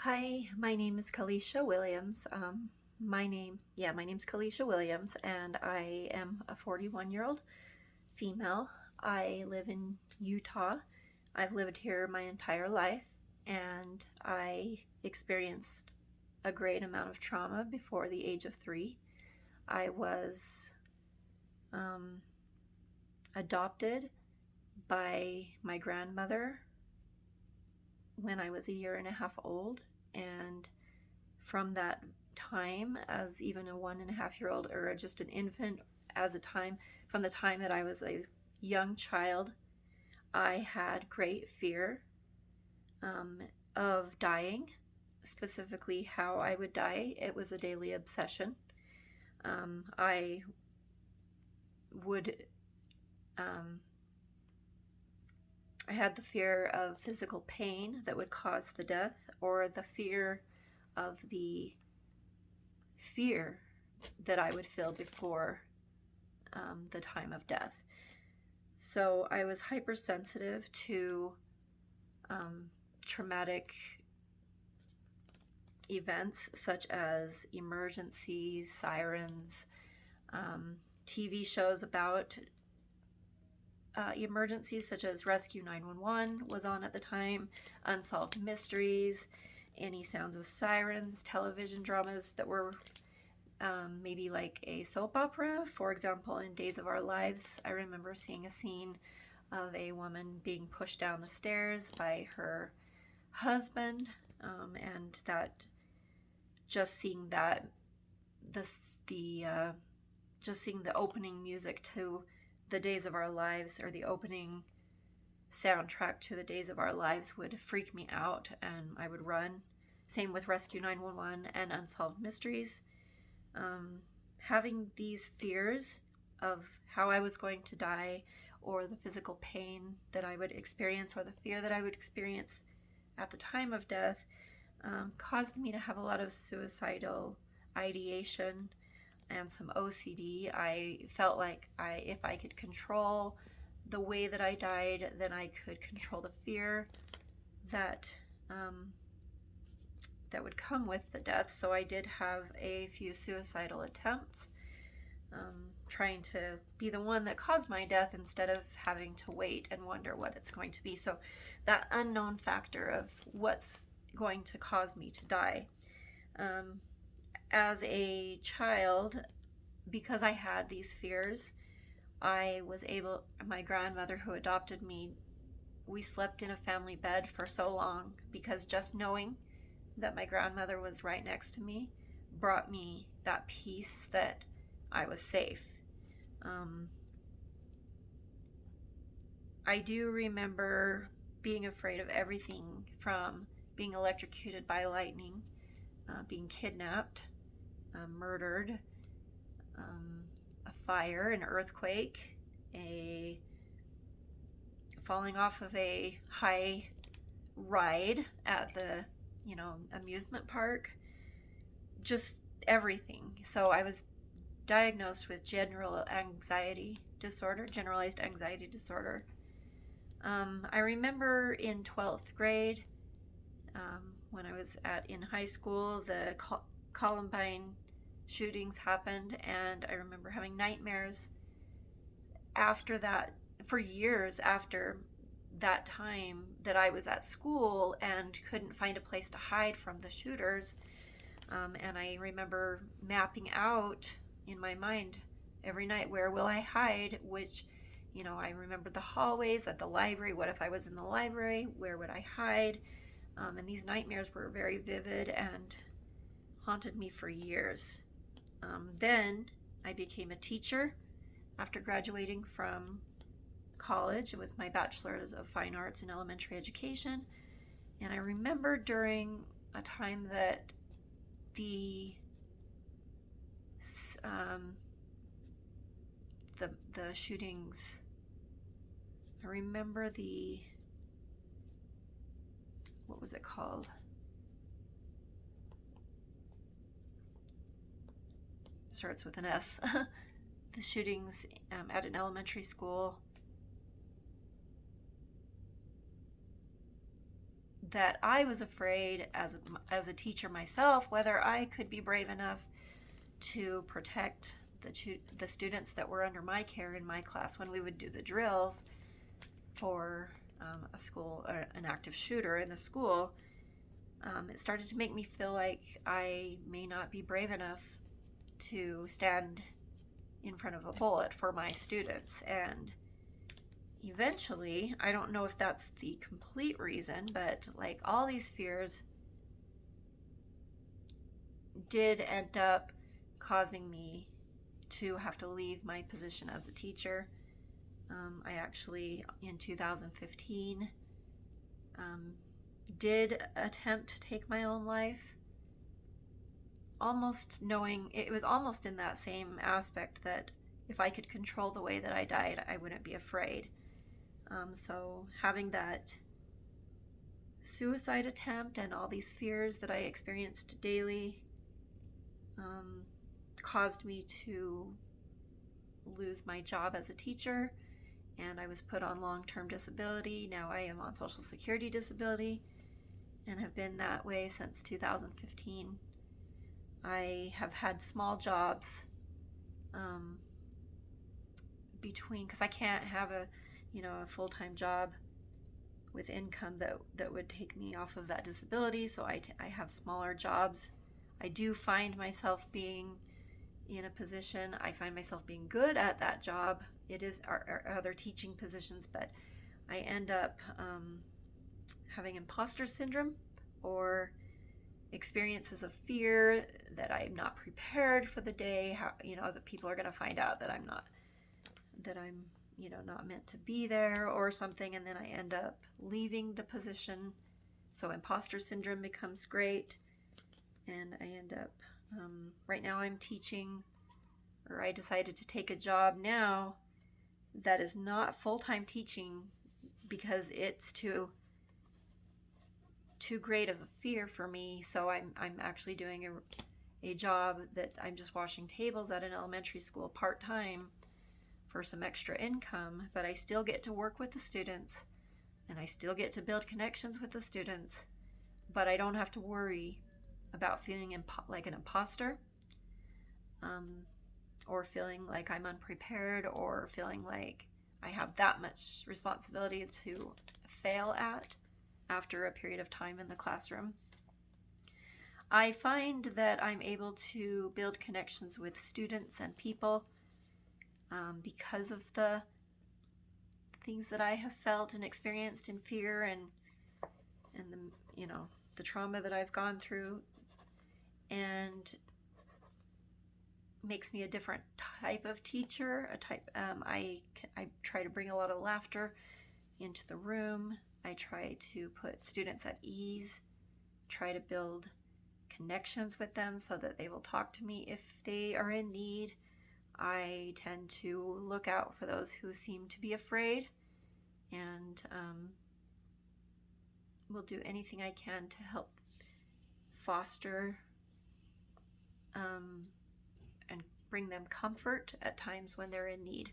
Hi, my name is Kalisha Williams. My name's Kalisha Williams, and I am a 41-year-old female. I live in Utah. I've lived here my entire life, and I experienced a great amount of trauma before the age of 3. I was um, adopted by my grandmother when I was a year and a half old, and from that time, as even a 1.5 year old or just an infant, from the time that I was a young child, I had great fear um, of dying, specifically how I would die. It was a daily obsession. I would, um, I had the fear of physical pain that would cause the death, or the fear of the fear that I would feel before the time of death. So I was hypersensitive to traumatic events such as emergencies, sirens, TV shows about emergencies such as Rescue 911 was on at the time, Unsolved Mysteries, any sounds of sirens, television dramas that were maybe like a soap opera. For example, in Days of Our Lives, I remember seeing a scene of a woman being pushed down the stairs by her husband, and that just seeing that just seeing the opening music to the Days of Our Lives, or the opening soundtrack to the Days of Our Lives, would freak me out, and I would run. Same with Rescue 911 and Unsolved Mysteries. Having these fears of how I was going to die, or the physical pain that I would experience, or the fear that I would experience at the time of death, caused me to have a lot of suicidal ideation and some OCD. I felt like if I could control the way that I died, then I could control the fear that that would come with the death. So I did have a few suicidal attempts, trying to be the one that caused my death instead of having to wait and wonder what it's going to be. So that unknown factor of what's going to cause me to die. As a child, because I had these fears, my grandmother who adopted me, we slept in a family bed for so long, because just knowing that my grandmother was right next to me brought me that peace that I was safe. I do remember being afraid of everything from being electrocuted by lightning, being kidnapped, murdered, a fire, an earthquake, a falling off of a high ride at the amusement park, just everything. So I was diagnosed with generalized anxiety disorder. I remember in 12th grade, when I was in high school, the Columbine shootings happened, and I remember having nightmares after that, for years after that time, that I was at school and couldn't find a place to hide from the shooters. And I remember mapping out in my mind every night, where will I hide? I remember the hallways at the library. What if I was in the library? Where would I hide? And these nightmares were very vivid and haunted me for years. Then I became a teacher after graduating from college with my bachelor's of fine arts in elementary education. And I remember during a time that the shootings, I remember what was it called? Starts with an S. The shootings at an elementary school. that I was afraid as a teacher myself, whether I could be brave enough to protect the students that were under my care in my class when we would do the drills for a school or an active shooter in the school. It started to make me feel like I may not be brave enough to stand in front of a bullet for my students. And eventually, I don't know if that's the complete reason, but like all these fears did end up causing me to have to leave my position as a teacher. I actually, in 2015, did attempt to take my own life, almost knowing it was almost in that same aspect that if I could control the way that I died, I wouldn't be afraid. So having that suicide attempt and all these fears that I experienced daily caused me to lose my job as a teacher, and I was put on long-term disability. Now I am on Social Security disability and have been that way since 2015. I have had small jobs between, because I can't have a full-time job with income that would take me off of that disability, so I have smaller jobs. I do find myself being in a position, I find myself being good at that job. It is our other teaching positions, but I end up having imposter syndrome or experiences of fear that I'm not prepared for the day, that people are going to find out that I'm not meant to be there or something, and then I end up leaving the position. So imposter syndrome becomes great, and I end up, right now I'm teaching, or I decided to take a job now that is not full-time teaching because it's too great of a fear for me. So I'm actually doing a job that I'm just washing tables at an elementary school part-time for some extra income, but I still get to work with the students and I still get to build connections with the students, but I don't have to worry about feeling like an imposter, or feeling like I'm unprepared, or feeling like I have that much responsibility to fail at after a period of time in the classroom. I find that I'm able to build connections with students and people because of the things that I have felt and experienced in fear and the trauma that I've gone through, and makes me a different type of teacher. I try to bring a lot of laughter into the room. I try to put students at ease, try to build connections with them so that they will talk to me if they are in need. I tend to look out for those who seem to be afraid, and will do anything I can to help foster and bring them comfort at times when they're in need.